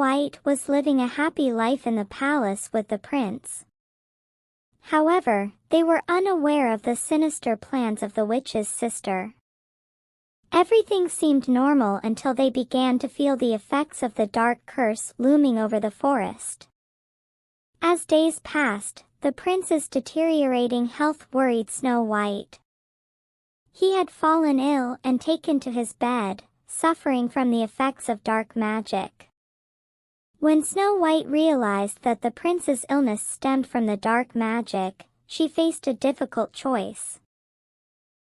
White was living a happy life in the palace with the prince. However, they were unaware of the sinister plans of the witch's sister. Everything seemed normal until they began to feel the effects of the dark curse looming over the forest. As days passed, the prince's deteriorating health worried Snow White. He had fallen ill and taken to his bed, suffering from the effects of dark magic. When Snow White realized that the prince's illness stemmed from the dark magic, she faced a difficult choice.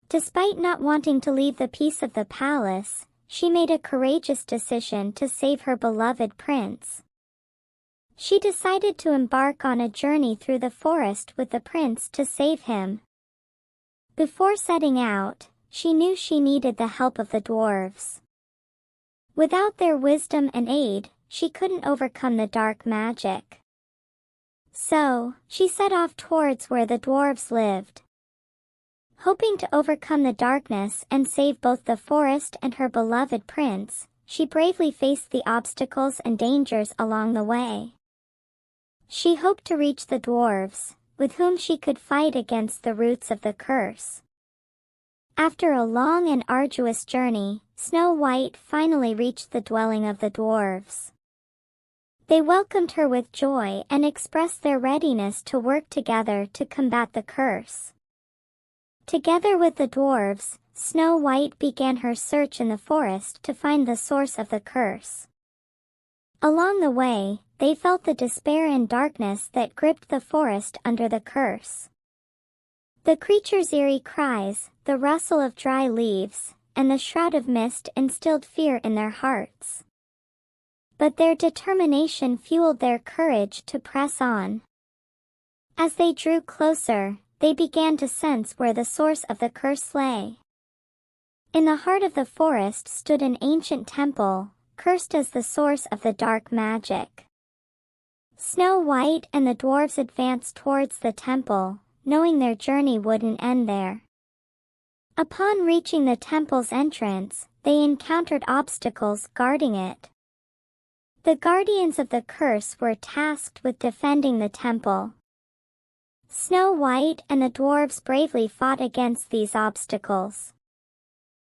Despite not wanting to leave the peace of the palace, she made a courageous decision to save her beloved prince. She decided to embark on a journey through the forest with the prince to save him. Before setting out, she knew she needed the help of the dwarves. Without their wisdom and aid, she couldn't overcome the dark magic. So, she set off towards where the dwarves lived. Hoping to overcome the darkness and save both the forest and her beloved prince, she bravely faced the obstacles and dangers along the way. She hoped to reach the dwarves, with whom she could fight against the roots of the curse. After a long and arduous journey, Snow White finally reached the dwelling of the dwarves. They welcomed her with joy and expressed their readiness to work together to combat the curse. Together with the dwarves, Snow White began her search in the forest to find the source of the curse. Along the way, they felt the despair and darkness that gripped the forest under the curse. The creature's eerie cries, the rustle of dry leaves, and the shroud of mist instilled fear in their hearts. But their determination fueled their courage to press on. As they drew closer, they began to sense where the source of the curse lay. In the heart of the forest stood an ancient temple, cursed as the source of the dark magic. Snow White and the dwarves advanced towards the temple, knowing their journey wouldn't end there. Upon reaching the temple's entrance, they encountered obstacles guarding it. The guardians of the curse were tasked with defending the temple. Snow White and the dwarves bravely fought against these obstacles.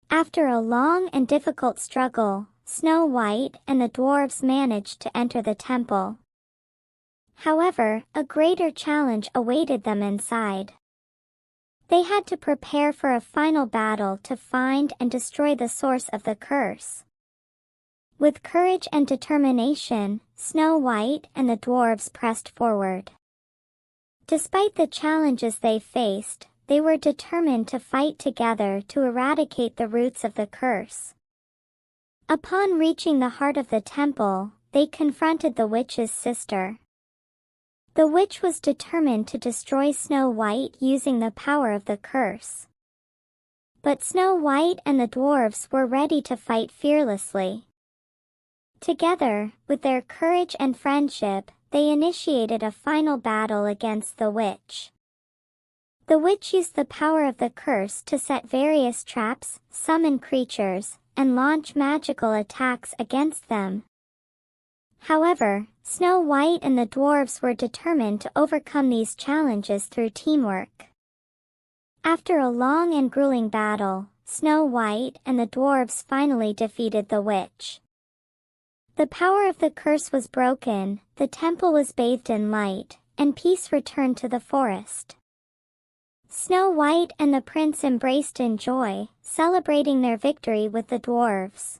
After a long and difficult struggle, Snow White and the dwarves managed to enter the temple. However, a greater challenge awaited them inside. They had to prepare for a final battle to find and destroy the source of the curse. With courage and determination, Snow White and the dwarves pressed forward. Despite the challenges they faced, they were determined to fight together to eradicate the roots of the curse. Upon reaching the heart of the temple, they confronted the witch's sister. The witch was determined to destroy Snow White using the power of the curse. But Snow White and the dwarves were ready to fight fearlessly. Together, with their courage and friendship, they initiated a final battle against the witch. The witch used the power of the curse to set various traps, summon creatures, and launch magical attacks against them. However, Snow White and the dwarves were determined to overcome these challenges through teamwork. After a long and grueling battle, Snow White and the dwarves finally defeated the witch. The power of the curse was broken, the temple was bathed in light, and peace returned to the forest. Snow White and the prince embraced in joy, celebrating their victory with the dwarves.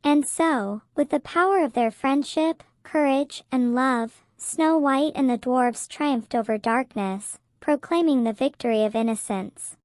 And so, with the power of their friendship, courage, and love, Snow White and the dwarves triumphed over darkness, proclaiming the victory of innocence.